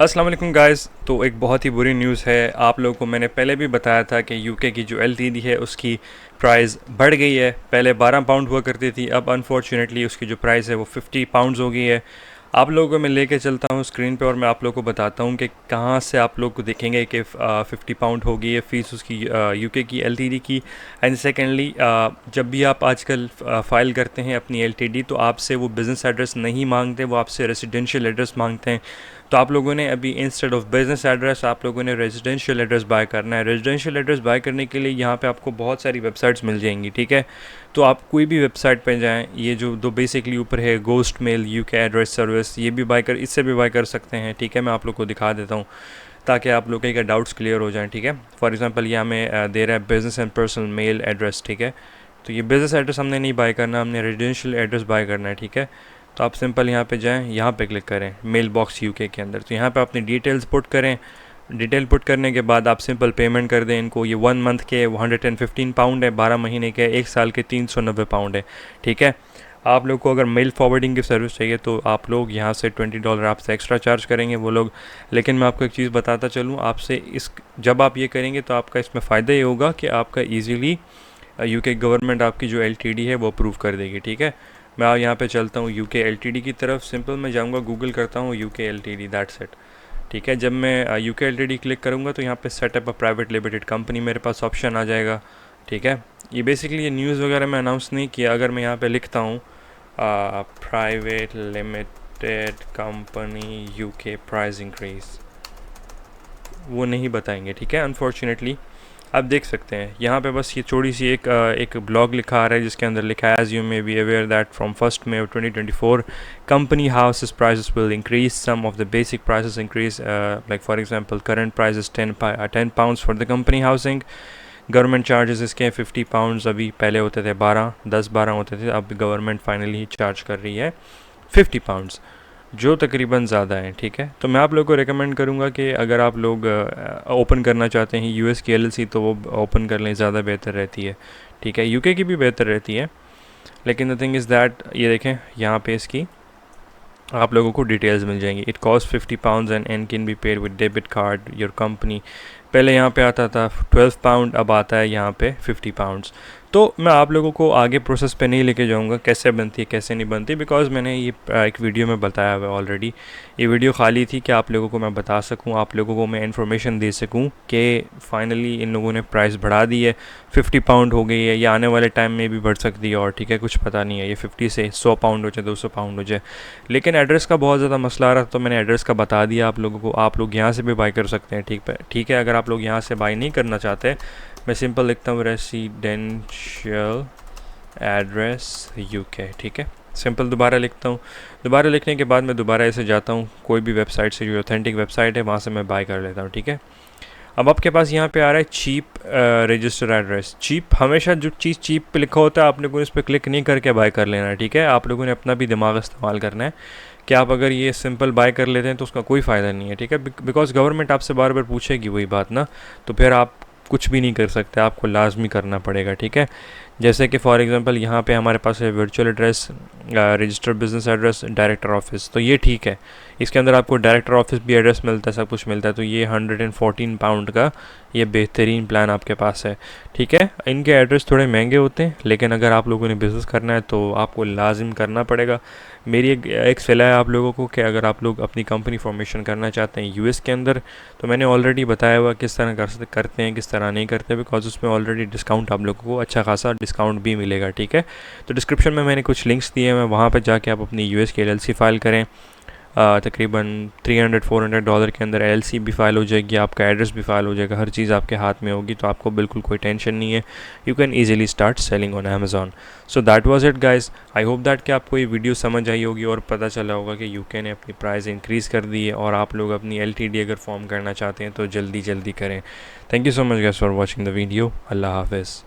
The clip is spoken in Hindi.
अस्सलाम वालेकुम गाइस। तो एक बहुत ही बुरी न्यूज़ है। आप लोगों को मैंने पहले भी बताया था कि यूके की जो एलटीडी है उसकी प्राइस बढ़ गई है। पहले 12 पाउंड हुआ करती थी, अब अनफॉर्चुनेटली उसकी जो प्राइस है वो 50 पाउंड्स हो गई है। आप लोगों को मैं लेके चलता हूँ स्क्रीन पे और मैं आप लोगों को बताता हूँ कि कहाँ से आप लोग को देखेंगे कि 50 पाउंड हो गई है फ़ीस उसकी यूके की एलटीडी की। एंड सेकेंडली, जब भी आप आजकल फ़ाइल करते हैं अपनी एलटीडी तो आपसे वो बिज़नेस एड्रेस नहीं मांगते, वो आपसे रेजिडेंशियल एड्रेस मांगते हैं। तो आप लोगों ने अभी इंस्टेड ऑफ बिज़नेस एड्रेस आप लोगों ने रेजिडेंशियल एड्रेस बाय करना है। रेजिडेंशियल एड्रेस बाय करने के लिए यहाँ पे आपको बहुत सारी वेबसाइट्स मिल जाएंगी, ठीक है। तो आप कोई भी वेबसाइट पे जाएं, ये जो दो बेसिकली ऊपर है ghost mail UK address service, ये भी बाय कर इससे भी बाय कर सकते हैं, ठीक है। मैं आप लोग को दिखा देता हूँ ताकि आप लोगों के डाउट्स क्लियर हो जाएँ, ठीक है। फॉर एग्जांपल ये हमें दे रहा है business and personal mail address, ठीक है। तो ये बिज़नेस एड्रेस हमने नहीं बाय करना, हमने रेजिडेंशियल एड्रेस बाय करना है, ठीक है। तो आप सिंपल यहाँ पे जाएं, यहाँ पे क्लिक करें मेल बॉक्स यूके के अंदर। तो यहाँ पे अपनी डिटेल्स पुट करें। डिटेल पुट करने के बाद आप सिंपल पेमेंट कर दें इनको। ये 1 मंथ के 115 पाउंड है, 12 महीने के 1 साल के 390 पाउंड है, ठीक है। आप लोग को अगर मेल फॉरवर्डिंग की सर्विस चाहिए तो आप लोग यहाँ से $20 आपसे एक्स्ट्रा चार्ज करेंगे वो लोग। लेकिन मैं आपको एक चीज़ बताता चलूँ, आपसे इस जब आप ये करेंगे तो आपका इसमें फ़ायदा ये होगा कि आपका ईज़िली यूके गवर्नमेंट आपकी जो एलटीडी है वो अप्रूव कर देगी, ठीक है। मैं यहाँ पे चलता हूँ यूके एलटीडी की तरफ। सिंपल मैं जाऊँगा गूगल करता हूँ यूके एलटीडी, दैट्स इट, ठीक है। जब मैं यूके एलटीडी क्लिक करूँगा तो यहाँ पे setup a private limited company मेरे पास ऑप्शन आ जाएगा, ठीक है। ये बेसिकली ये न्यूज़ वगैरह मैं अनाउंस नहीं किया। अगर मैं यहाँ पे लिखता हूँ private limited company UK price increase, वो नहीं बताएंगे, ठीक है, अनफॉर्चुनेटली। आप देख सकते हैं यहाँ पे बस ये थोड़ी सी एक ब्लॉग लिखा आ रहा है जिसके अंदर लिखा है as you may be aware that from 1 May 2024 company houses prices will increase, some of the basic prices increase, like for example current price is 10 pounds for the company housing. Government charges इसके 50 पाउंड्स, अभी पहले होते थे 10-12 होते थे, अब गवर्नमेंट फाइनली चार्ज कर रही है 50 पाउंड्स, जो तकरीबन ज़्यादा है, ठीक है। तो मैं आप लोगों को रेकमेंड करूँगा कि अगर आप लोग ओपन करना चाहते हैं यूएस की एलएलसी तो वो ओपन कर लें, ज़्यादा बेहतर रहती है, ठीक है। यूके की भी बेहतर रहती है, लेकिन द थिंग इज़ दैट ये देखें यहाँ पे इसकी आप लोगों को डिटेल्स मिल जाएंगी। It cost 50 pounds and can be paid with debit card your company. पहले यहाँ पे आता था 12 पाउंड, अब आता है यहाँ पे 50 पाउंड्स। तो मैं आप लोगों को आगे प्रोसेस पे नहीं लेके जाऊँगा कैसे बनती है कैसे नहीं बनती, बिकॉज़ मैंने ये एक वीडियो में बताया हुआ है ऑलरेडी। ये वीडियो खाली थी कि आप लोगों को मैं बता सकूँ, आप लोगों को मैं इन्फॉर्मेशन दे सकूँ कि फ़ाइनली इन लोगों ने प्राइस बढ़ा दी है, 50 पाउंड हो गई है, या आने वाले टाइम में भी बढ़ सकती है और, ठीक है, कुछ पता नहीं है, ये 50 से 100 पाउंड हो जाए, 200 पाउंड हो जाए। लेकिन एड्रेस का बहुत ज़्यादा मसला आ रहा था तो मैंने एड्रेस का बता दिया आप लोगों को। आप लोग यहाँ से भी बाई कर सकते हैं, ठीक है। अगर आप लोग यहाँ से बाई नहीं करना चाहते, मैं सिंपल लिखता हूँ रेसिडेंशियल एड्रेस यूके, ठीक है। सिंपल दोबारा लिखता हूँ। दोबारा लिखने के बाद मैं दोबारा ऐसे जाता हूँ कोई भी वेबसाइट से जो ऑथेंटिक वेबसाइट है वहाँ से मैं बाय कर लेता हूँ, ठीक है। अब आपके पास यहाँ पे आ रहा है चीप रजिस्टर एड्रेस। चीप, हमेशा जो चीज़ चीप पे लिखा होता है आप लोगों ने इस पर क्लिक नहीं करके बाय कर लेना है, ठीक है। आप लोगों ने अपना भी दिमाग इस्तेमाल करना है कि आप अगर ये सिंपल बाय कर लेते हैं तो उसका कोई फ़ायदा नहीं है, ठीक है। बिकॉज गवर्नमेंट आपसे बार बार पूछेगी वही बात ना, तो फिर आप कुछ भी नहीं कर सकते, आपको लाजमी करना पड़ेगा, ठीक है। जैसे कि फॉर एग्जांपल यहाँ पे हमारे पास है virtual address, registered business address, director office, तो ये ठीक है। इसके अंदर आपको डायरेक्टर ऑफिस भी एड्रेस मिलता है, सब कुछ मिलता है। तो ये 114 पाउंड का ये बेहतरीन प्लान आपके पास है, ठीक है। इनके एड्रेस थोड़े महंगे होते हैं, लेकिन अगर आप लोगों ने बिज़नेस करना है तो आपको लाजिम करना पड़ेगा। मेरी एक सलाह है आप लोगों को कि अगर आप लोग अपनी कंपनी फॉर्मेशन करना चाहते हैं यूएस के अंदर, तो मैंने ऑलरेडी बताया हुआ किस तरह करते हैं किस तरह नहीं करते, बिकॉज उसमें ऑलरेडी डिस्काउंट आप लोगों को अच्छा खासा डिस्काउंट भी मिलेगा, ठीक है। तो डिस्क्रिप्शन में मैंने कुछ लिंक्स दिए हैं, वहाँ पर जाके आप अपनी यूएस की एलएलसी फ़ाइल करें। तकरीबन $300-400 के अंदर एलएलसी भी फ़ाइल हो जाएगी, आपका एड्रेस भी फ़ाइल हो जाएगा, हर चीज़ आपके हाथ में होगी, तो आपको बिल्कुल कोई टेंशन नहीं है। You can easily start selling on Amazon. So that was it guys. I hope that कि आपको ये वीडियो समझ आई होगी और पता चला होगा कि यूके ने अपनी प्राइस इंक्रीज़ कर दी है और आप लोग अपनी एलटीडी अगर फॉर्म करना चाहते हैं तो जल्दी करें। Thank you so much guys for watching the video. अल्लाह हाफिज़।